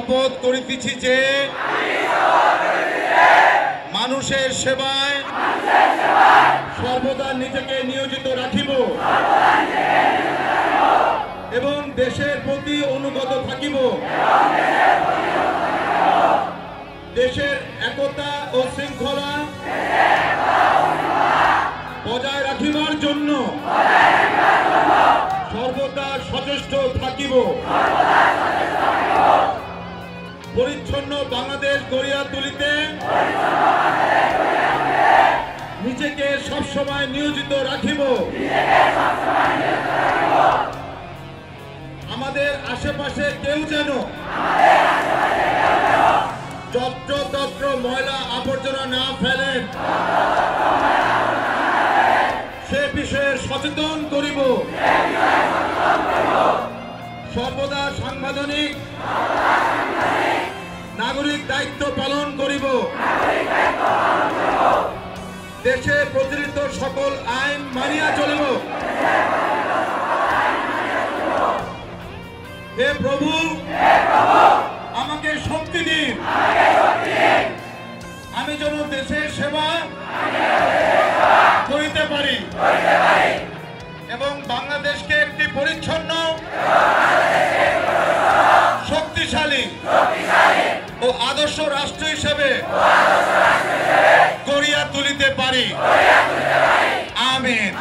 শপথ করিতেছি যে মানুষের সেবায় সর্বদা নিজেকে নিয়োজিত রাখিব এবং দেশের প্রতি অনুগত থাকিব। দেশের একতা ও শৃঙ্খলা বজায় রাখিবার জন্য সর্বদা সচেষ্ট থাকিব। পরিচ্ছন্ন বাংলাদেশ গড়িয়া তুলিতে নিজেকে সবসময় নিয়োজিত রাখিব। আমাদের আশেপাশে কেউ যেন যত্রতত্র ময়লা আবর্জনা না ফেলেন সে বিষয়ে সচেতন করিব। সর্বদা সাংবিধানিক নাগরিক দায়িত্ব পালন করিব। দেশে প্রচলিত সকল আইন মানিয়া চলিব। হে প্রভু, আমাকে শক্তি দিন, আমি যেন দেশের সেবা করিতে পারি এবং বাংলাদেশকে একটি পরিচ্ছন্ন, শক্তিশালী ও আদর্শ রাষ্ট্র হিসেবে গড়িয়া তুলিতে পারি। আমিন।